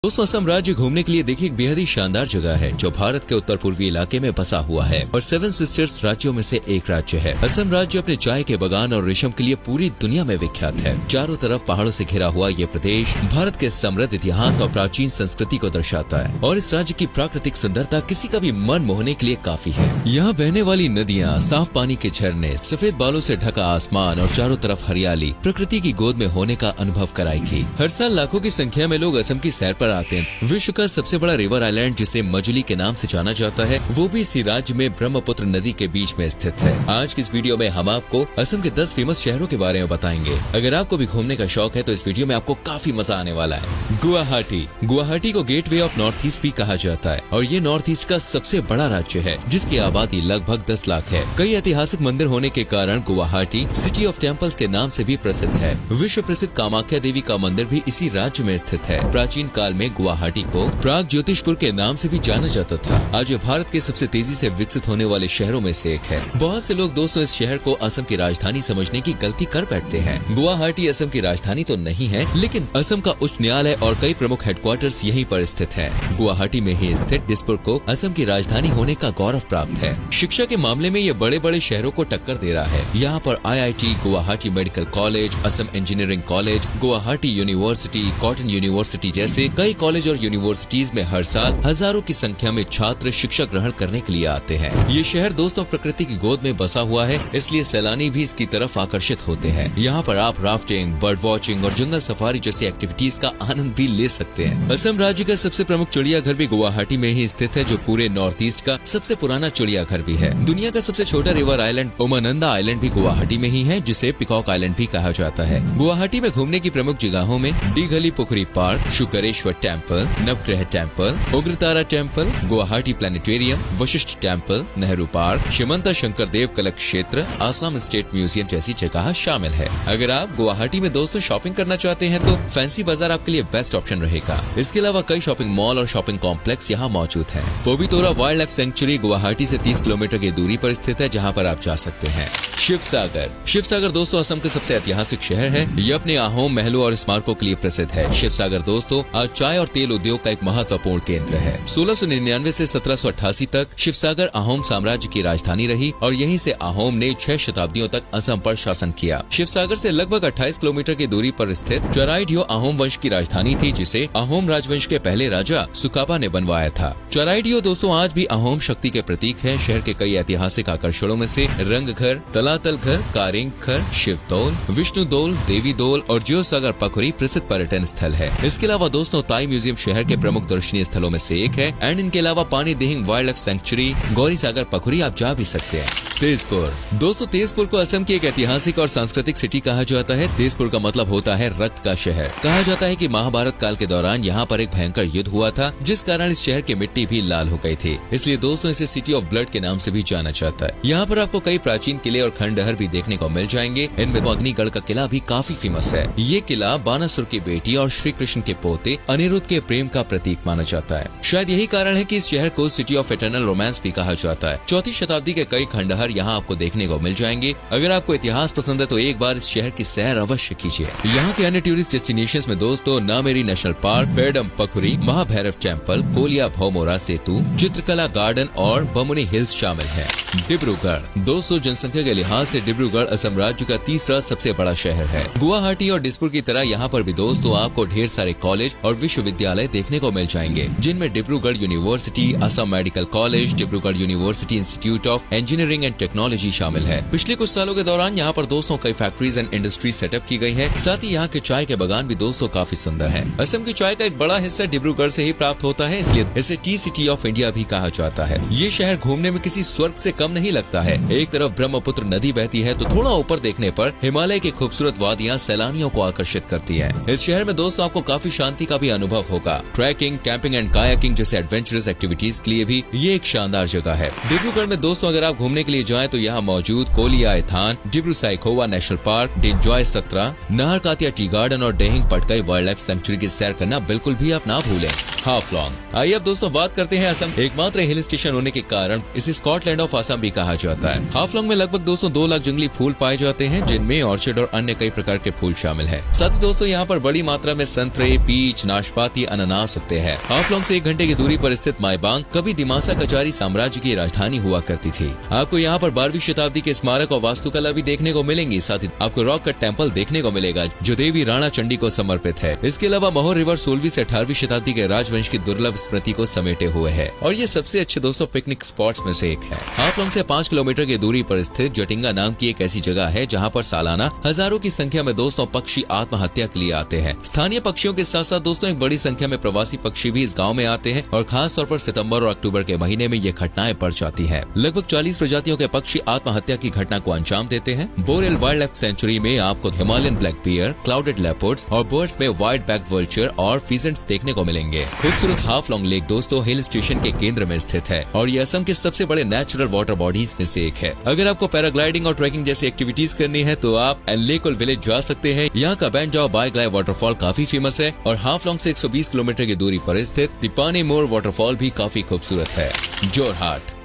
दोस्तों असम राज्य घूमने के लिए देखिए एक बेहद ही शानदार जगह है जो भारत के उत्तर पूर्वी इलाके में बसा हुआ है और 7 सिस्टर्स राज्यों में से एक राज्य है। असम राज्य अपने चाय के बागान और रेशम के लिए पूरी दुनिया में विख्यात है। चारों तरफ पहाड़ों से घिरा हुआ ये प्रदेश भारत के समृद्ध इतिहास और प्राचीन संस्कृति को दर्शाता है और इस राज्य की प्राकृतिक सुंदरता किसी का भी मन मोहने के लिए काफी है। यहाँ बहने वाली नदियाँ, साफ पानी के झरने, सफेद बालों से ढका आसमान और चारों तरफ हरियाली प्रकृति की गोद में होने का अनुभव कराएगी। हर साल लाखों की संख्या में लोग असम की सैर पर आते हैं। विश्व का सबसे बड़ा रिवर आइलैंड जिसे मजुली के नाम से जाना जाता है वो भी इसी राज्य में ब्रह्मपुत्र नदी के बीच में स्थित है। आज की इस वीडियो में हम आपको असम के 10 फेमस शहरों के बारे में बताएंगे। अगर आपको भी घूमने का शौक है तो इस वीडियो में आपको काफी मजा आने वाला है। गुवाहाटी को गेटवे ऑफ नॉर्थ ईस्ट भी कहा जाता है और ये नॉर्थ ईस्ट का सबसे बड़ा राज्य है जिसकी आबादी लगभग 10 लाख है। कई ऐतिहासिक मंदिर होने के कारण गुवाहाटी सिटी ऑफ टेम्पल्स के नाम से भी प्रसिद्ध है। विश्व प्रसिद्ध कामाख्या देवी का मंदिर भी इसी राज्य में स्थित है। प्राचीन काल में गुवाहाटी को प्राग ज्योतिषपुर के नाम से भी जाना जाता था। आज ये भारत के सबसे तेजी से विकसित होने वाले शहरों में से एक है। बहुत से लोग दोस्तों इस शहर को असम की राजधानी समझने की गलती कर बैठते हैं। गुवाहाटी असम की राजधानी तो नहीं है, लेकिन असम का उच्च न्यायालय और कई प्रमुख हेडक्वार्टर्स यहीं पर स्थित है। गुवाहाटी में ही स्थित दिसपुर को असम की राजधानी होने का गौरव प्राप्त है। शिक्षा के मामले में ये बड़े बड़े शहरों को टक्कर दे रहा है। यहाँ पर IIT, Guwahati medical college, Assam engineering college, Guwahati university, cotton university जैसे कई कॉलेज और यूनिवर्सिटीज में हर साल हजारों की संख्या में छात्र शिक्षा ग्रहण करने के लिए आते हैं। ये शहर दोस्तों प्रकृति की गोद में बसा हुआ है, इसलिए सैलानी भी इसकी तरफ आकर्षित होते हैं। यहाँ पर आप राफ्टिंग, बर्ड वॉचिंग और जंगल सफारी जैसी एक्टिविटीज का आनंद भी ले सकते हैं। असम राज्य का सबसे प्रमुख चिड़ियाघर भी गुवाहाटी में ही स्थित है जो पूरे नॉर्थ ईस्ट का सबसे पुराना चिड़ियाघर भी है। दुनिया का सबसे छोटा रिवर आइलैंड उमानंदा आइलैंड भी गुवाहाटी में ही है जिसे पिकॉक आइलैंड भी कहा जाता है। गुवाहाटी में घूमने की प्रमुख जगहों में Dighali Pukhuri park, Sukreswar temple, Navagraha temple, Ugratara temple, Guwahati planetarium, Vashistha temple, Nehru park, Srimanta Sankar Dev Kala Kshetra, Assam state museum जैसी जगह शामिल है। अगर आप गुवाहाटी में दोस्तों शॉपिंग करना चाहते हैं तो फैंसी बाजार आपके लिए बेस्ट ऑप्शन रहेगा। इसके अलावा कई शॉपिंग मॉल और शॉपिंग कॉम्प्लेक्स यहाँ मौजूद है। Pobitora wild life sanctuary Guwahati से 30 किलोमीटर की दूरी पर स्थित है जहाँ पर आप जा सकते हैं। शिवसागर दोस्तों असम का सबसे ऐतिहासिक शहर है। ये अपने अहोम महलों और स्मारकों के लिए प्रसिद्ध है। शिवसागर दोस्तों आज चाय और तेल उद्योग का एक महत्वपूर्ण केंद्र है। 1699 से 1788 तक शिवसागर अहोम साम्राज्य की राजधानी रही और यहीं से अहोम ने 6 शताब्दियों तक असम पर शासन किया। शिवसागर से लगभग 28 किलोमीटर की दूरी पर स्थित चोराइडियो अहोम वंश की राजधानी थी जिसे अहोम राजवंश के पहले राजा सुकापा ने बनवाया था। चोराइडियो दोस्तों आज भी अहोम शक्ति के प्रतीक है। शहर के कई ऐतिहासिक आकर्षणों में से रंगघर, तलातल घर, कारिंग घर, शिवदोल, विष्णुदोल, देवीदोल और जियोसागर पखुरी प्रसिद्ध पर्यटन स्थल है। इसके अलावा दोस्तों ताई म्यूजियम शहर के प्रमुख दर्शनीय स्थलों में से एक है एंड इनके अलावा Pani Dihing wildlife sanctuary, Gauri Sagar Pukhuri आप जा भी सकते हैं। तेजपुर को असम की एक ऐतिहासिक और सांस्कृतिक सिटी कहा जाता है। तेजपुर का मतलब होता है रक्त का शहर। कहा जाता है कि महाभारत काल के दौरान यहाँ पर एक भयंकर युद्ध हुआ था जिस कारण इस शहर की मिट्टी भी लाल हो गई थी, इसलिए दोस्तों इसे सिटी ऑफ ब्लड के नाम से भी जाना जाता है। यहाँ पर आपको कई प्राचीन किले और खंडहर भी देखने को मिल जाएंगे। इनमें अग्निगढ़ का किला भी काफी फेमस है। ये किला बानासुर की बेटी और श्री कृष्ण के पोते अनिरुद्ध के प्रेम का प्रतीक माना जाता है। शायद यही कारण है कि इस शहर को सिटी ऑफ एटर्नल रोमांस भी कहा जाता है। 4वीं शताब्दी के कई खंडहर यहाँ आपको देखने को मिल जाएंगे। अगर आपको इतिहास पसंद है तो एक बार इस शहर की सैर अवश्य कीजिए। यहाँ के अन्य टूरिस्ट डेस्टिनेशंस में दोस्तों Nameri national park, Padum Pukhuri, Mahabhairav temple, Kolia Bhomora Setu, Chitrakala garden और बमुनी हिल्स शामिल है। डिब्रूगढ़ दोस्तों जनसंख्या के लिहाज से डिब्रूगढ़ असम राज्य का तीसरा सबसे बड़ा शहर है। गुवाहाटी और दिसपुर की तरह यहाँ पर भी दोस्तों आपको ढेर सारे कॉलेज और विश्वविद्यालय देखने को मिल जाएंगे जिनमें Dibrugarh university, Assam medical college, Dibrugarh university institute of engineering and technology शामिल है। पिछले कुछ सालों के दौरान यहाँ पर दोस्तों कई फैक्ट्रीज एंड इंडस्ट्रीज सेटअप की गई है। साथ ही यहाँ के चाय के बागान भी दोस्तों काफी सुंदर है। असम की चाय का एक बड़ा हिस्सा डिब्रूगढ़ से ही प्राप्त होता है, इसलिए इसे टी सिटी ऑफ इंडिया भी कहा जाता है। ये शहर घूमने में किसी स्वर्ग से कम नहीं लगता है। एक तरफ ब्रह्मपुत्र नदी बहती है तो थोड़ा ऊपर देखने पर हिमालय की खूबसूरत वादियाँ सैलानियों को आकर्षित करती है। इस शहर में दोस्तों आपको काफी शांति का भी अनुभव होगा। ट्रैकिंग, कैंपिंग एंड कायाकिंग जैसे एडवेंचरस एक्टिविटीज के लिए भी ये एक शानदार जगह है। डिब्रूगढ़ में दोस्तों अगर आप घूमने के लिए जाएं तो यहाँ मौजूद कोलिया एथान, डिब्रू साइखोवा नेशनल पार्क, डिंजॉय सत्रा, नाहरकातिया टी गार्डन और डेहिंग पटकाई वाइल्ड लाइफ सेंचुरी की सैर करना बिल्कुल भी आप ना भूलें। हाफलॉन्ग। आइए अब दोस्तों बात करते हैं असम। एकमात्र हिल स्टेशन होने के कारण इसे स्कॉटलैंड ऑफ असम भी कहा जाता है। हाफलॉन्ग में लगभग 2 लाख जंगली फूल पाए जाते हैं, जिनमें ऑर्चिड और अन्य कई प्रकार के फूल शामिल है। साथ ही दोस्तों यहाँ पर बड़ी मात्रा में संतरे, पीच, नाशपाती, अनानास उगते हैं। हाफलॉन्ग से 1 घंटे की दूरी पर स्थित माईबांग कभी दिमासा कचारी साम्राज्य की राजधानी हुआ करती थी। आपको यहाँ पर 12वीं शताब्दी के स्मारक और वास्तुकला भी देखने को मिलेंगी। साथ ही आपको रॉक कट टेम्पल देखने को मिलेगा जो देवी राणा चंडी को समर्पित है। इसके अलावा मोहर रिवर 16वीं से 18वीं शताब्दी के राजवंश की दुर्लभ स्मृति को समेटे हुए है और ये सबसे अच्छे दोस्तों पिकनिक स्पॉट्स में से एक है। हाफलॉन्ग से 5 किलोमीटर की दूरी पर स्थित जटिंगा नाम की एक ऐसी जगह है जहाँ पर सालाना हजारों की संख्या में दोस्तों पक्षी आत्महत्या के लिए आते हैं। स्थानीय पक्षियों के साथ साथ दोस्तों एक बड़ी संख्या में प्रवासी पक्षी भी इस गाँव में आते हैं और खास तौर पर सितम्बर और अक्टूबर के महीने में ये घटनाएं बढ़ जाती है। लगभग 40 प्रजातियों के पक्षी आत्महत्या की घटना को अंजाम देते हैं। बोरेल वाइल्ड लाइफ सेंचुरी में आपको Himalayan black bear, clouded leopards और बर्ड्स में व्हाइट बैक वल्चर और फिजेंट्स देखने को मिलेंगे। खूबसूरत हाफलॉन्ग लेक दोस्तों हिल स्टेशन के केंद्र में स्थित है और ये असम के सबसे बड़े नेचुरल वाटर बॉडीज में से एक है। अगर आपको पैराग्लाइडिंग और ट्रैकिंग जैसी एक्टिविटीज करनी है तो आप एनलेकुल विलेज जा सकते हैं। यहाँ का बैंजाओ बाइग्लाई वाटरफॉल काफी फेमस है और हाफलॉन्ग से 120 किलोमीटर की दूरी पर स्थित तिपानी मोर वाटरफॉल भी काफी खूबसूरत है।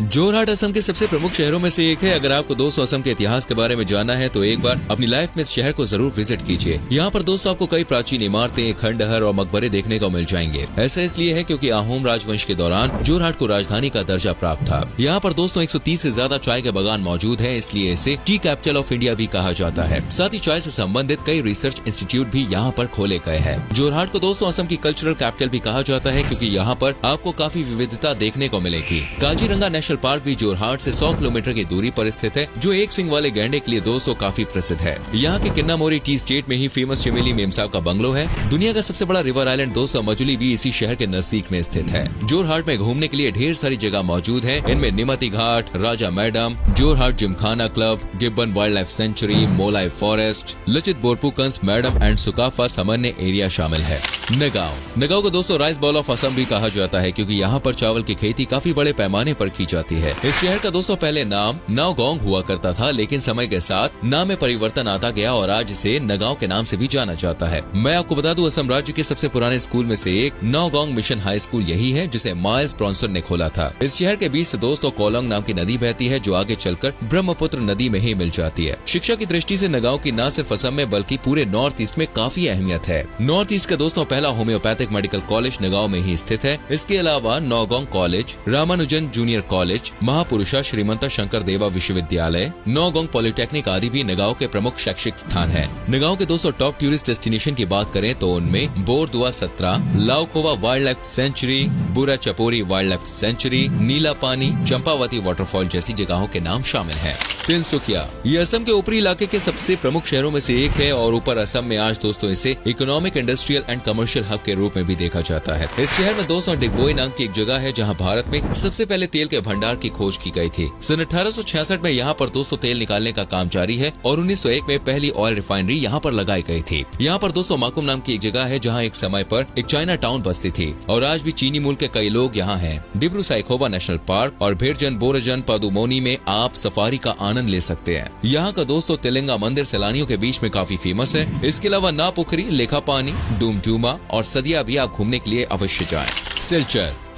जोरहाट असम के सबसे प्रमुख शहरों में से एक है। अगर आपको दोस्तों असम के इतिहास के बारे में जानना है तो एक बार अपनी लाइफ में इस शहर को जरूर विजिट कीजिए। यहाँ पर दोस्तों आपको कई प्राचीन इमारतें, खंडहर और मकबरे देखने को मिल जाएंगे। ऐसा इसलिए है क्योंकि अहोम राजवंश के दौरान जोरहाट को राजधानी का दर्जा प्राप्त था। यहाँ पर दोस्तों 130 से ज्यादा चाय के बागान मौजूद है, इसलिए इसे टी कैपिटल ऑफ इंडिया भी कहा जाता है। साथ ही चाय से संबंधित कई रिसर्च इंस्टीट्यूट भी यहाँ पर खोले गए हैं। जोरहाट को दोस्तों असम की कल्चरल कैपिटल भी कहा जाता है क्योंकि यहाँ पर आपको काफी विविधता देखने को मिलेगी। काजीरंगा नेशनल पार्क भी जोरहाट से 100 किलोमीटर की दूरी पर स्थित है, जो एक सिंग वाले गैंडे के लिए दोस्तों काफी प्रसिद्ध है। यहाँ के किन्नामोरी टी स्टेट में ही फेमस चमेली मेमसाब का बंगलो है। दुनिया का सबसे बड़ा रिवर आइलैंड दोस्तों मजुली भी इसी शहर के नजदीक में स्थित है। जोरहाट में घूमने के लिए ढेर सारी जगह मौजूद है। इनमें Nimati Ghat, Raja Maidam, Jorhat gymkhana club, gibbon wildlife sanctuary, Molai forest, Lachit Borphukan's, Maidam and Sukapha सामान्य एरिया शामिल है। नगांव को दोस्तों राइस बॉल ऑफ असम भी कहा जाता है क्योंकि यहाँ पर चावल की खेती काफी बड़े पैमाने पर की जाती है। इस शहर का दोस्तों पहले नाम नावगोंग हुआ करता था, लेकिन समय के साथ नाम में परिवर्तन आता गया और आज इसे नगांव के नाम से भी जाना जाता है। मैं आपको बता दूं असम राज्य के सबसे पुराने स्कूल में से एक नावगोंग मिशन हाई स्कूल यही है, जिसे माइल्स ब्रॉन्सन ने खोला था। इस शहर के बीच से दोस्तों कोलोंग नाम की नदी बहती है जो आगे चलकर ब्रह्मपुत्र नदी में ही मिल जाती है। शिक्षा की दृष्टि से नगांव की न सिर्फ असम में बल्कि पूरे नॉर्थ ईस्ट में काफी अहमियत है। नॉर्थ ईस्ट का दोस्तों पहला होम्योपैथिक मेडिकल कॉलेज नगांव में ही स्थित है। इसके अलावा Nowgong college, Ramanujan junior college, Mahapurusha Srimanta Sankar Deva विश्वविद्यालय, नावगोंग पॉलिटेक्निक आदि भी नगांव के प्रमुख शैक्षिक स्थान है। नगांव के दोस्तों टॉप टूरिस्ट डेस्टिनेशन की बात करें तो उनमें बोरदुआ 17, लाओखोवा वाइल्ड लाइफ सेंचुरी, बुरा चपोरी वाइल्ड लाइफ सेंचुरी, नीला पानी, चंपावती वाटरफॉल जैसी जगहों के नाम शामिल हैं। तिनसुकिया ये असम के ऊपरी इलाके के सबसे प्रमुख शहरों में से एक है और ऊपर असम में आज दोस्तों इसे economic, industrial and commercial hub के रूप में भी देखा जाता है। इस शहर में दोस्तों डिगबोई नाम की एक जगह है जहां भारत में सबसे पहले तेल के भंडार की खोज की गई थी। सन 1866 में यहाँ पर दोस्तों तेल निकालने का काम जारी है और 1901 में पहली ऑयल रिफाइनरी यहाँ पर लगाई गई थी। यहाँ पर दोस्तों माकुम नाम की एक जगह है जहाँ एक समय पर एक चाइना टाउन बसती थी और आज भी चीनी मूल के कई लोग यहाँ हैं। डिब्रू साइखोवा नेशनल पार्क और भेड़जन बोरजन पदुमोनी में आप सफारी का आनंद ले सकते हैं। यहाँ का दोस्तों तिलंगा मंदिर सैलानियों के बीच में काफी फेमस है। इसके अलावा नापुखरी, लेखापानी, डूमडूमा और सदिया भी आप घूमने के लिए अवश्य जाएं।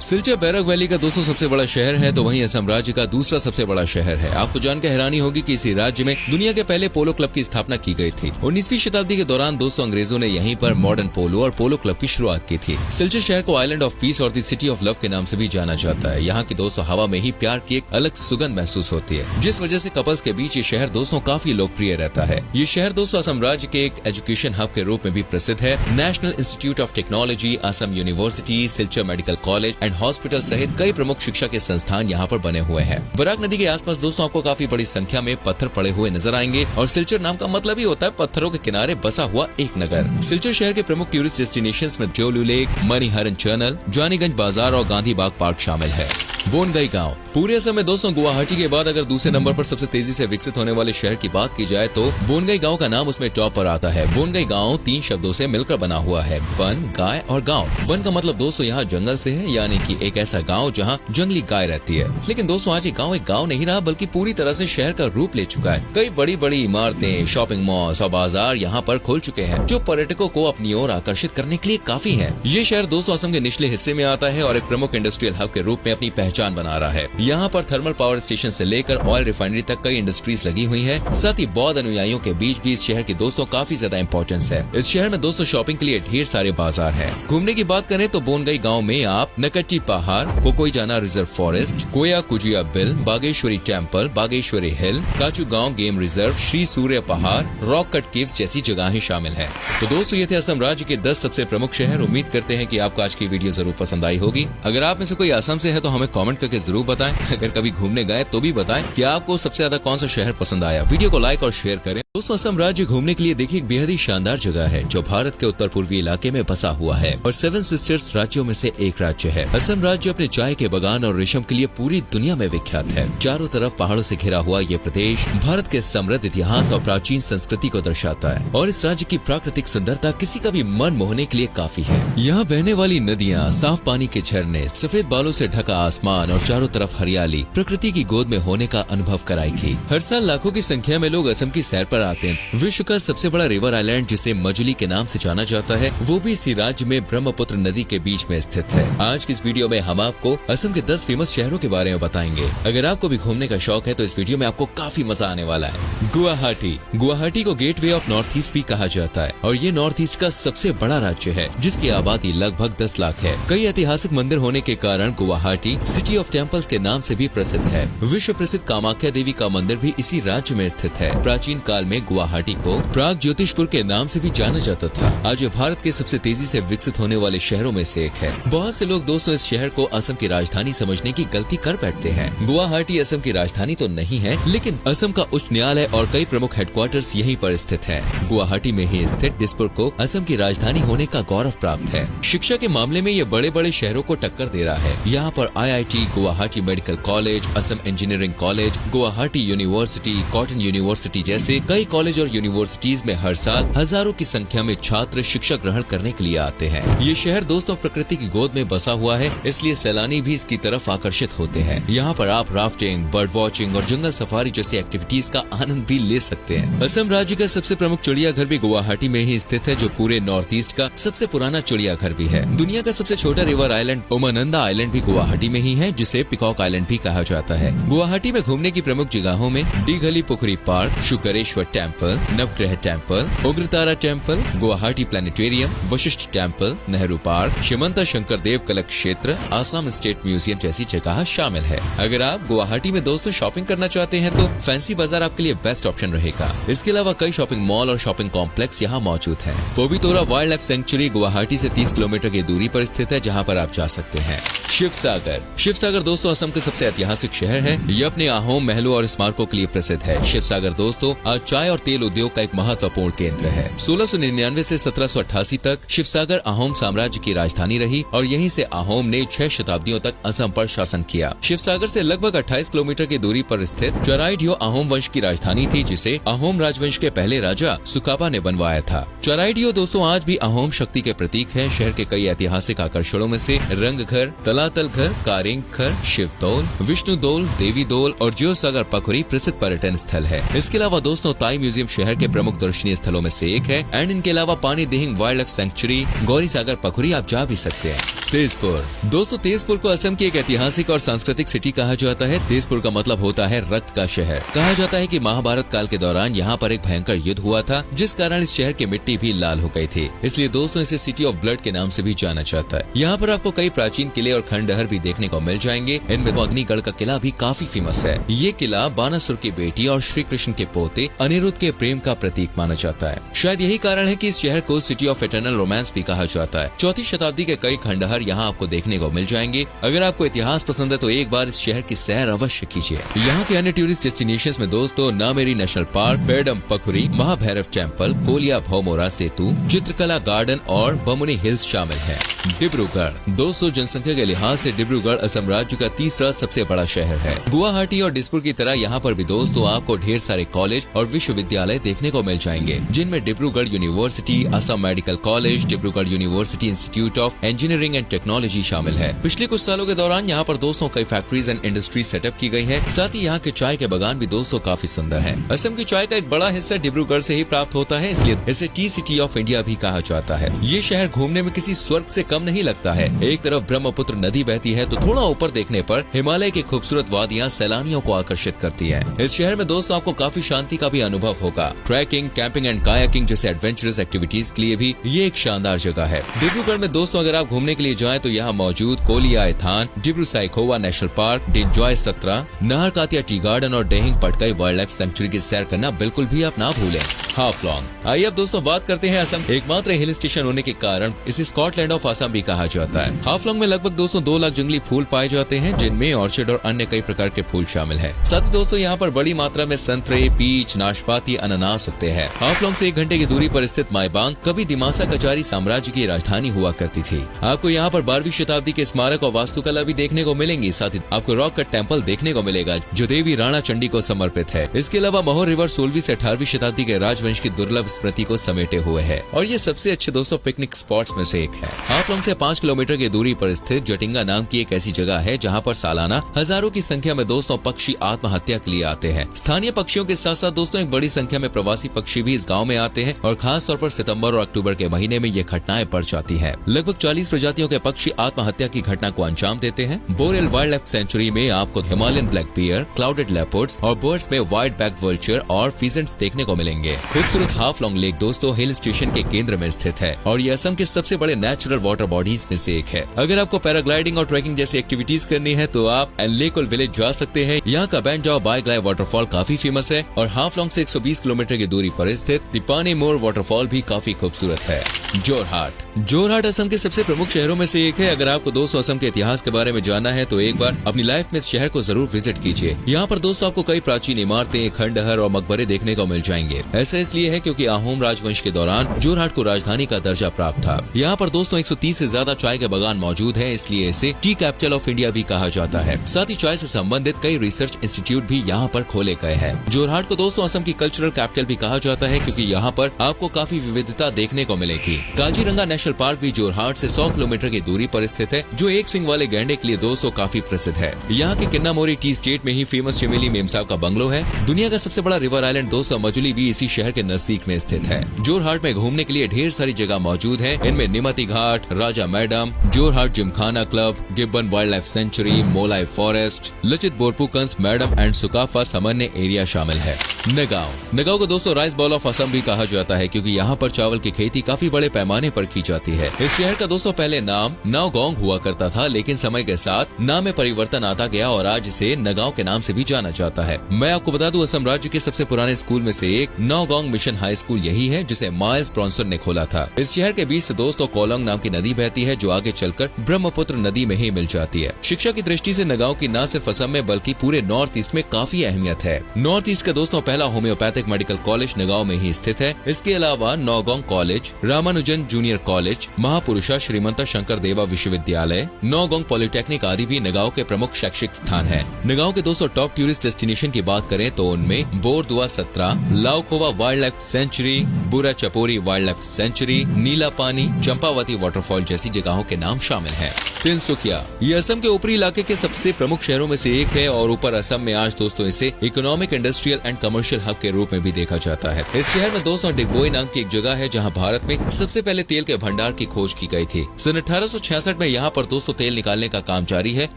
सिलचर बैरक वैली का दोस्तों सबसे बड़ा शहर है तो वहीं असम राज्य का दूसरा सबसे बड़ा शहर है। आपको जानकर हैरानी होगी कि इसी राज्य में दुनिया के पहले पोलो क्लब की स्थापना की गई थी। 19वीं शताब्दी के दौरान दोस्तों अंग्रेजों ने यहीं पर मॉडर्न पोलो और पोलो क्लब की शुरुआत की थी। सिलचर शहर को आइलैंड ऑफ पीस और द सिटी ऑफ लव के नाम से भी जाना जाता है। यहाँ की दोस्तों हवा में ही प्यार की एक अलग सुगंध महसूस होती है, जिस वजह से कपल्स के बीच ये शहर दोस्तों काफी लोकप्रिय रहता है। ये शहर दोस्तों असम राज्य के एक एजुकेशन हब के रूप में भी प्रसिद्ध है। National institute of technology, Assam university, Silchar medical college and hospital सहित कई प्रमुख शिक्षा के संस्थान यहाँ पर बने हुए हैं। बराक नदी के आसपास दोस्तों आपको काफी बड़ी संख्या में पत्थर पड़े हुए नजर आएंगे और सिलचर नाम का मतलब ही होता है पत्थरों के किनारे बसा हुआ एक नगर। सिलचर शहर के प्रमुख टूरिस्ट डेस्टिनेशंस में जोलू लेक, मणिहरन चैनल, जानीगंज बाजार और गांधी बाग पार्क शामिल है। बोनगाई गांव पूरे असम में दोस्तों गुवाहाटी के बाद अगर दूसरे नंबर पर सबसे तेजी से विकसित होने वाले शहर की बात की जाए तो बोनगाई गांव का नाम उसमें टॉप पर आता है। बोनगाई गांव 3 शब्दों से मिलकर बना हुआ है, वन, गाय और गांव। वन का मतलब दोस्तों यहाँ जंगल से है, यानी कि एक ऐसा गांव जहाँ जंगली गाय रहती है। लेकिन दोस्तों आज ये गांव एक गांव नहीं रहा बल्कि पूरी तरह से शहर का रूप ले चुका है। कई बड़ी बड़ी इमारतें, शॉपिंग मॉल्स और बाजार यहाँ पर खुल चुके हैं जो पर्यटकों को अपनी ओर आकर्षित करने के लिए काफी है। ये शहर दोस्तों असम के निचले हिस्से में आता है और एक प्रमुख इंडस्ट्रियल हब के रूप में अपनी पहचान बना रहा है। यहाँ पर थर्मल पावर स्टेशन से लेकर ऑयल रिफाइनरी तक कई इंडस्ट्रीज लगी हुई है। साथ ही बौद्ध अनुयायियों के बीच भी इस शहर की दोस्तों काफी ज्यादा इंपॉर्टेंस है। इस शहर में दोस्तों शॉपिंग के लिए ढेर सारे बाजार हैं। घूमने की बात करें तो बोनगाई गांव में आप नकट्टी पहाड़, कोकोईजाना रिजर्व फॉरेस्ट, कोया कुजिया बिल, बागेश्वरी टेम्पल, बागेश्वरी हिल, काचू गांव गेम रिजर्व, श्री सूर्य पहाड़, रॉक कट केव्स जैसी जगहें शामिल है। तो दोस्तों ये थे असम राज्य के 10 सबसे प्रमुख शहर। उम्मीद करते हैं कि आपको आज की वीडियो जरूर पसंद आई होगी। अगर आप में से कोई असम से है तो हमें कमेंट करके जरूर बताएं। अगर कभी घूमने गए तो भी बताएं कि आपको सबसे ज्यादा कौन सा शहर पसंद आया। वीडियो को लाइक और शेयर करें। दोस्तों असम राज्य घूमने के लिए देखिए एक बेहद ही शानदार जगह है जो भारत के उत्तर पूर्वी इलाके में बसा हुआ है और 7 सिस्टर्स राज्यों में से एक राज्य है। असम राज्य अपने चाय के बगान और रेशम के लिए पूरी दुनिया में विख्यात है। चारों तरफ पहाड़ों से घिरा हुआ ये प्रदेश भारत के समृद्ध इतिहास और प्राचीन संस्कृति को दर्शाता है और इस राज्य की प्राकृतिक सुंदरता किसी का भी मन मोहने के लिए काफी है। यहाँ बहने वाली नदियाँ, साफ पानी के झरने, सफेद बालों से ढका आसमान और चारों तरफ हरियाली प्रकृति की गोद में होने का अनुभव कराएगी। हर साल लाखों की संख्या में लोग असम की सैर पर आते हैं। विश्व का सबसे बड़ा रिवर आइलैंड जिसे मजुली के नाम से जाना जाता है वो भी इसी राज्य में ब्रह्मपुत्र नदी के बीच में स्थित है। आज की इस वीडियो में हम आपको असम के 10 फेमस शहरों के बारे में बताएंगे। अगर आपको भी घूमने का शौक है तो इस वीडियो में आपको काफी मजा आने वाला है। गुवाहाटी गुवाहाटी को गेटवे ऑफ नॉर्थ ईस्ट भी कहा जाता है और ये नॉर्थ ईस्ट का सबसे बड़ा राज्य है जिसकी आबादी लगभग 10 लाख है। कई ऐतिहासिक मंदिर होने के कारण गुवाहाटी सिटी ऑफ टेम्पल्स के नाम से भी प्रसिद्ध है। विश्व प्रसिद्ध कामाख्या देवी का मंदिर भी इसी राज्य में स्थित है। प्राचीन काल में गुवाहाटी को प्राग ज्योतिषपुर के नाम से भी जाना जाता था। आज ये भारत के सबसे तेजी से विकसित होने वाले शहरों में से एक है। बहुत से लोग दोस्तों इस शहर को असम की राजधानी समझने की गलती कर बैठते हैं। गुवाहाटी असम की राजधानी तो नहीं है लेकिन असम का उच्च न्यायालय और कई प्रमुख हेडक्वार्टर्स यहीं पर स्थित है। गुवाहाटी में ही स्थित दिसपुर को असम की राजधानी होने का गौरव प्राप्त है। शिक्षा के मामले में ये बड़े बड़े शहरों को टक्कर दे रहा है। यहाँ पर IIT, Guwahati medical college, Assam engineering college, Guwahati university, cotton university जैसे कई कॉलेज और यूनिवर्सिटीज में हर साल हजारों की संख्या में छात्र शिक्षा ग्रहण करने के लिए आते हैं। ये शहर दोस्तों प्रकृति की गोद में बसा हुआ है, इसलिए सैलानी भी इसकी तरफ आकर्षित होते हैं। यहाँ पर आप राफ्टिंग, बर्ड वॉचिंग और जंगल सफारी जैसी एक्टिविटीज का आनंद भी ले सकते हैं। असम राज्य का सबसे प्रमुख चिड़ियाघर भी गुवाहाटी में ही स्थित है जो पूरे नॉर्थ ईस्ट का सबसे पुराना चिड़ियाघर भी है। दुनिया का सबसे छोटा रिवर आइलैंड उमानंदा आइलैंड भी गुवाहाटी में ही है जिसे पिकॉक आइलैंड भी कहा जाता है। गुवाहाटी में घूमने की प्रमुख जगहों में Dighali Pukhuri park, Sukreswar temple, Navagraha temple, Ugratara temple, Guwahati planetarium, Vashistha temple, Nehru park, Srimanta Sankar Dev Kala Kshetra, Assam state museum जैसी जगह शामिल है। अगर आप गुवाहाटी में दोस्तों शॉपिंग करना चाहते हैं तो फैंसी बाजार आपके लिए बेस्ट ऑप्शन रहेगा। इसके अलावा कई शॉपिंग मॉल और शॉपिंग कॉम्प्लेक्स यहाँ मौजूद है। Pobitora wild life sanctuary Guwahati से 30 किलोमीटर की दूरी पर स्थित है जहाँ पर आप जा सकते हैं। शिवसागर दोस्तों असम के सबसे ऐतिहासिक शहर है। ये अपने अहोम महलों और स्मारकों के लिए प्रसिद्ध है। शिवसागर दोस्तों आज चाय और तेल उद्योग का एक महत्वपूर्ण केंद्र है। 1699 से 1788 तक शिवसागर अहोम साम्राज्य की राजधानी रही और यहीं से अहोम ने 6 शताब्दियों तक असम पर शासन किया। शिवसागर से लगभग 28 किलोमीटर की दूरी पर स्थित चराइडियो अहोम वंश की राजधानी थी जिसे अहोम राजवंश के पहले राजा सुकापा ने बनवाया था। चराइडियो दोस्तों आज भी अहोम शक्ति के प्रतीक है। शहर के कई ऐतिहासिक आकर्षणों में से रंगघर, तलातल घर, कारिंग घर, शिवदोल, विष्णुदोल, देवीदोल और जियोसागर पखुरी प्रसिद्ध पर्यटन स्थल है। इसके अलावा दोस्तों ताई म्यूजियम शहर के प्रमुख दर्शनीय स्थलों में से एक है एंड इनके अलावा Pani Dihing wildlife sanctuary, Gauri Sagar Pukhuri आप जा भी सकते हैं। तेजपुर दोस्तों तेजपुर को असम की एक ऐतिहासिक और सांस्कृतिक सिटी कहा जाता है। तेजपुर का मतलब होता है रक्त का शहर। कहा जाता है कि महाभारत काल के दौरान यहाँ पर एक भयंकर युद्ध हुआ था जिस कारण इस शहर की मिट्टी भी लाल हो गई थी, इसलिए दोस्तों इसे सिटी ऑफ ब्लड के नाम से भी जाना जाता है। यहाँ पर आपको कई प्राचीन किले और खंडहर भी देखने को मिल जाएंगे। इनमें अग्निगढ़ का किला भी काफी फेमस है। ये किला बानासुर की बेटी और श्री कृष्ण के पोते अनिरुद्ध के प्रेम का प्रतीक माना जाता है। शायद यही कारण है कि इस शहर को सिटी ऑफ इटर्नल रोमांस भी कहा जाता है। 4वीं शताब्दी के कई खंडहर यहाँ आपको देखने को मिल जाएंगे। अगर आपको इतिहास पसंद है तो एक बार इस शहर की सैर अवश्य कीजिए। यहाँ के अन्य टूरिस्ट डेस्टिनेशंस में दोस्तों Nameri national park, Padum Pukhuri, Mahabhairav temple, Kolia Bhomora Setu, Chitrakala garden और बमुनी हिल्स शामिल है। डिब्रूगढ़ दोस्तों जनसंख्या के लिहाज से डिब्रूगढ़ असम राज्य का तीसरा सबसे बड़ा शहर है। गुवाहाटी और दिसपुर की तरह यहाँ पर भी दोस्तों आपको ढेर सारे कॉलेज और विश्वविद्यालय देखने को मिल जाएंगे, जिनमें Dibrugarh university, Assam medical college, Dibrugarh university institute of engineering and technology शामिल है। पिछले कुछ सालों के दौरान यहाँ पर दोस्तों कई फैक्ट्रीज एंड इंडस्ट्रीज सेटअप की गई है। साथ ही यहाँ के चाय के बागान भी दोस्तों काफी सुंदर है। असम की चाय का एक बड़ा हिस्सा डिब्रूगढ़ से ही प्राप्त होता है, इसलिए इसे टी सिटी ऑफ इंडिया भी कहा जाता है। ये शहर घूमने में किसी स्वर्ग से कम नहीं लगता है। एक तरफ ब्रह्मपुत्र नदी बहती है तो थोड़ा ऊपर देखने पर हिमालय की खूबसूरत वादियां सैलानियों को आकर्षित करती है। इस शहर में दोस्तों आपको काफी शांति का भी अनुभव होगा। ट्रैकिंग, कैंपिंग एंड कायाकिंग जैसे एडवेंचरस एक्टिविटीज के लिए भी ये एक शानदार जगह है। डिब्रूगढ़ में दोस्तों अगर आप घूमने के लिए जाएं तो यहाँ मौजूद कोलिया एथान, डिब्रू साइखोवा नेशनल पार्क, डिंजॉय सत्रा, नाहर कातिया टी गार्डन और डेहिंग पटकाई वाइल्ड लाइफ सेंचुरी की सैर करना बिल्कुल भी आप ना भूलें। हाफलॉन्ग। आइए अब दोस्तों बात करते हैं असम। एकमात्र हिल स्टेशन होने के कारण इसे स्कॉटलैंड ऑफ असम भी कहा जाता है। हाफलॉन्ग में लगभग दोस्तों 2 लाख जंगली फूल पाए जाते हैं, जिनमें ऑर्चिड और अन्य कई प्रकार के फूल शामिल है। साथ ही दोस्तों यहाँ पर बड़ी मात्रा में संतरे, पीच, नाशपाती, अनानास उगते हैं। हाफलॉन्ग से 1 घंटे की दूरी पर स्थित माईबांग कभी दिमासा कचारी साम्राज्य की राजधानी हुआ करती थी। आपको यहाँ पर 12वीं शताब्दी के स्मारक और वास्तुकला भी देखने को मिलेंगी। साथ ही आपको रॉक कट टेम्पल देखने को मिलेगा जो देवी राणा चंडी को समर्पित है। इसके अलावा मोहर रिवर 16वीं से 18वीं शताब्दी के राजवंश की दुर्लभ स्मृति को समेटे हुए है और ये सबसे अच्छे दोस्तों पिकनिक स्पॉट्स में से एक है। हाफलॉन्ग से 5 किलोमीटर की दूरी पर स्थित जटिंगा नाम की एक ऐसी जगह है जहाँ पर सालाना हजारों की संख्या में दोस्तों पक्षी आत्महत्या के लिए आते हैं। स्थानीय पक्षियों के साथ साथ दोस्तों एक बड़ी संख्या में प्रवासी पक्षी भी इस गाँव में आते हैं और खास तौर पर सितंबर और अक्टूबर के महीने में ये घटनाएं बढ़ जाती है। लगभग 40 प्रजातियों के पक्षी आत्महत्या की घटना को अंजाम देते हैं। बोरेल वाइल्ड लाइफ सेंचुरी में आपको Himalayan black bear, clouded leopards और बर्ड्स में व्हाइट बैक वल्चर और फिजेंट्स देखने को मिलेंगे। खूबसूरत हाफलॉन्ग लेक दोस्तों हिल स्टेशन के केंद्र में स्थित है और ये असम के सबसे बड़े नेचुरल वाटर बॉडीज में से एक है। अगर आपको पैराग्लाइडिंग और ट्रैकिंग जैसी एक्टिविटीज करनी है तो आप एनलेकुल विलेज जा सकते हैं। यहाँ का बैंजाओ बाइग्लाई वाटरफॉल काफी फेमस है और हाफलॉन्ग से 120 किलोमीटर की दूरी पर स्थित दीपानी मोर वाटरफॉल भी काफी खूबसूरत है। जोरहाट असम के सबसे प्रमुख शहरों में से एक है। अगर आपको दोस्तों असम के इतिहास के बारे में जानना है तो एक बार अपनी लाइफ में इस शहर को जरूर विजिट कीजिए। यहाँ पर दोस्तों आपको कई प्राचीन इमारतें, खंडहर और मकबरे देखने को मिल जाएंगे। ऐसा इसलिए है क्योंकि आहोम राजवंश के दौरान जोरहाट को राजधानी का दर्जा प्राप्त था। यहाँ पर दोस्तों 130 से ज्यादा चाय के बागान मौजूद है, इसलिए इसे टी कैपिटल ऑफ इंडिया भी कहा जाता है। साथ ही चाय से संबंधित कई रिसर्च इंस्टीट्यूट भी यहाँ पर खोले गए हैं। जोरहाट को दोस्तों असम की कल्चरल कैपिटल भी कहा जाता है क्योंकि यहाँ पर आपको काफी विविधता देखने को मिलेगी। काजीरंगा नेशनल पार्क भी जोरहाट से 100 किलोमीटर की दूरी पर स्थित है, जो एक सिंग वाले गैंडे के लिए दोस्तों काफी प्रसिद्ध है। यहाँ के किन्नामोरी टी स्टेट में ही फेमस चमेली मेमसाब का बंगलो है। दुनिया का सबसे बड़ा रिवर आइलैंड दोस्तों मजुली भी इसी शहर के नजदीक में स्थित है। जोरहाट में घूमने के लिए ढेर सारी जगह मौजूद है। इनमें Nimati Ghat, Raja Maidam, Jorhat gymkhana club, gibbon wildlife sanctuary, Molai forest, Lachit Borphukan's, Maidam and Sukapha सामान्य एरिया शामिल है। नगांव को दोस्तों राइस बॉल ऑफ असम भी कहा जाता है क्योंकि यहाँ पर चावल की खेती काफी बड़े पैमाने पर की जाती है। इस शहर का दोस्तों पहले नाम नावगोंग हुआ करता था, लेकिन समय के साथ नाम में परिवर्तन आता गया और आज इसे नगांव के नाम से भी जाना जाता है। मैं आपको बता दूं असम राज्य के सबसे पुराने स्कूल में से एक नावगोंग मिशन हाई स्कूल यही है, जिसे माइल्स ब्रॉन्सन ने खोला था। इस शहर के बीच से दोस्तों कोलोंग नाम की नदी बहती है जो आगे चलकर ब्रह्मपुत्र नदी में ही मिल जाती है। शिक्षा की दृष्टि से नगांव की न सिर्फ असम में बल्कि पूरे नॉर्थ ईस्ट में काफी अहमियत है। नॉर्थ ईस्ट का दोस्तों पहला होम्योपैथिक मेडिकल कॉलेज नगांव में ही स्थित है। इसके अलावा Nowgong college, Ramanujan junior college, Mahapurusha Srimanta Sankar Deva विश्वविद्यालय, नौगोंग पॉलिटेक्निक आदि भी नगांव के प्रमुख शैक्षिक स्थान है। नगांव के दोस्तों टॉप टूरिस्ट डेस्टिनेशन की बात करें तो उनमें बोरदुआ सत्रा, लाओखोवा वाइल्ड लाइफ सेंचुरी, बुरा चपोरी वाइल्ड लाइफ सेंचुरी, नीला पानी, चंपावती वाटरफॉल जैसी जगहों के नाम शामिल हैं। तिनसुकिया ये असम के ऊपरी इलाके के सबसे प्रमुख शहरों में से एक है और ऊपर असम में आज दोस्तों इसे economic, industrial and commercial hub के रूप में भी देखा जाता है। इस शहर में दोस्तों डिगबोई नाम की एक जगह है जहां भारत में सबसे पहले तेल के भंडार की खोज की गई थी। सन 1866 में यहाँ पर दोस्तों तेल निकालने का काम जारी है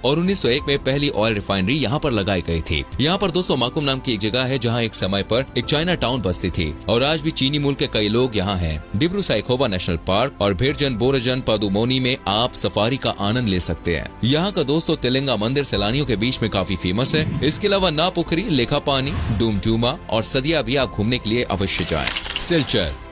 और 1901 में पहली ऑयल रिफाइनरी यहाँ पर लगाई गई थी। यहाँ पर दोस्तों माकुम नाम की एक जगह है जहाँ एक समय पर एक चाइना टाउन बसती थी और आज भी चीनी मूल के कई लोग यहाँ हैं। डिब्रू साइखोवा नेशनल पार्क और भेरजन बोरजन पदुमोनी में आप सफारी का आनंद ले सकते हैं। यहाँ का दोस्तों तिलिंगा मंदिर सैलानियों के बीच में काफी फेमस है। इसके अलावा नापोखरी, लेखापानी, डूमडूमा और सदिया भी आप घूमने के लिए अवश्य जाएं।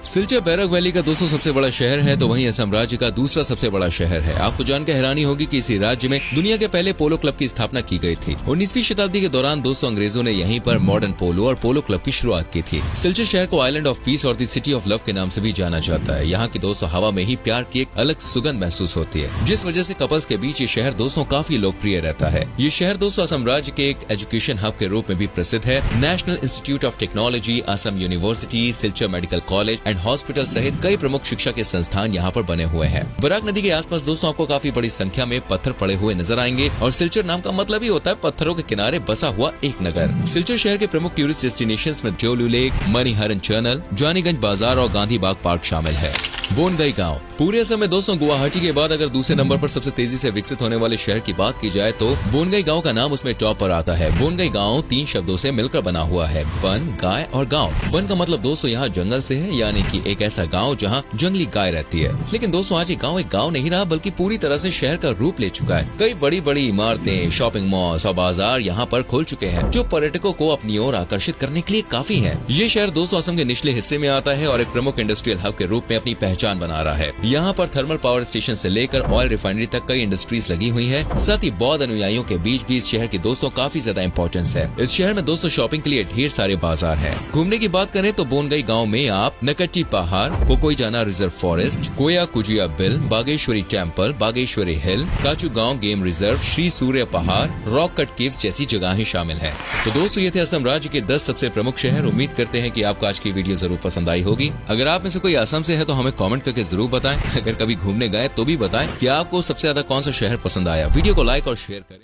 सिलचर बैरक वैली का दोस्तों सबसे बड़ा शहर है, तो वहीं असम राज्य का दूसरा सबसे बड़ा शहर है। आपको जानकर हैरानी होगी कि इसी राज्य में दुनिया के पहले पोलो क्लब की स्थापना की गई थी। 19वीं शताब्दी के दौरान दोस्तों अंग्रेजों ने यहीं पर मॉडर्न पोलो और पोलो क्लब की शुरुआत की थी। सिलचर शहर को आइलैंड ऑफ पीस और द सिटी ऑफ लव के नाम से भी जाना जाता है। यहाँ की दोस्तों हवा में ही प्यार की एक अलग सुगंध महसूस होती है, जिस वजह से कपल्स के बीच ये शहर दोस्तों काफी लोकप्रिय रहता है। ये शहर दोस्तों असम राज्य के एक एजुकेशन हब के रूप में भी प्रसिद्ध है। National institute of technology, Assam university, Silchar medical college and hospital सहित कई प्रमुख शिक्षा के संस्थान यहाँ पर बने हुए हैं। बराक नदी के आसपास दोस्तों आपको काफी बड़ी संख्या में पत्थर पड़े हुए नजर आएंगे और सिलचर नाम का मतलब ही होता है पत्थरों के किनारे बसा हुआ एक नगर। सिलचर शहर के प्रमुख टूरिस्ट डेस्टिनेशंस में जोलू लेक, मणिहरन चैनल, जानीगंज बाजार और गांधी बाग पार्क शामिल है। बोनगई गांव पूरे असम में दोस्तों गुवाहाटी के बाद अगर दूसरे नंबर पर सबसे तेजी से विकसित होने वाले शहर की बात की जाए तो बोनगई गांव का नाम उसमें टॉप पर आता है। बोनगई गांव 3 शब्दों से मिलकर बना हुआ है, वन, गाय और गांव। वन का मतलब दोस्तों यहाँ जंगल से है, यानी कि एक ऐसा गांव जहाँ जंगली गाय रहती है। लेकिन दोस्तों आज ये गांव एक गांव नहीं रहा, बल्कि पूरी तरह से शहर का रूप ले चुका है। कई बड़ी बड़ी इमारतें, शॉपिंग मॉल्स और बाजार यहाँ पर खुल चुके हैं, जो पर्यटकों को अपनी ओर आकर्षित करने के लिए काफी है। ये शहर दोस्तों असम के निचले हिस्से में आता है और एक प्रमुख इंडस्ट्रियल हब के रूप में अपनी पहचान बना रहा है। यहाँ पर थर्मल पावर स्टेशन से लेकर ऑयल रिफाइनरी तक कई इंडस्ट्रीज लगी हुई है। साथ ही बौद्ध अनुयायियों के बीच भी इस शहर की दोस्तों काफी ज्यादा इंपॉर्टेंस है। इस शहर में दोस्तों शॉपिंग के लिए ढेर सारे बाजार हैं। घूमने की बात करें तो बोनगई गांव में आप नकट्टी पहाड़, कोकोईजाना रिजर्व फॉरेस्ट, कोया कुजिया बिल, बागेश्वरी टेम्पल, बागेश्वरी हिल, काचू गांव गेम रिजर्व, श्री सूर्य पहाड़, रॉक कट केव्स जैसी जगहें शामिल है। तो दोस्तों ये थे असम राज्य के 10 सबसे प्रमुख शहर। उम्मीद करते हैं कि आपको आज की वीडियो जरूर पसंद आई होगी। अगर आप में से कोई असम से है तो हमें कमेंट करके जरूर बताएं। अगर कभी घूमने गए तो भी बताएं कि आपको सबसे ज्यादा कौन सा शहर पसंद आया। वीडियो को लाइक और शेयर करें।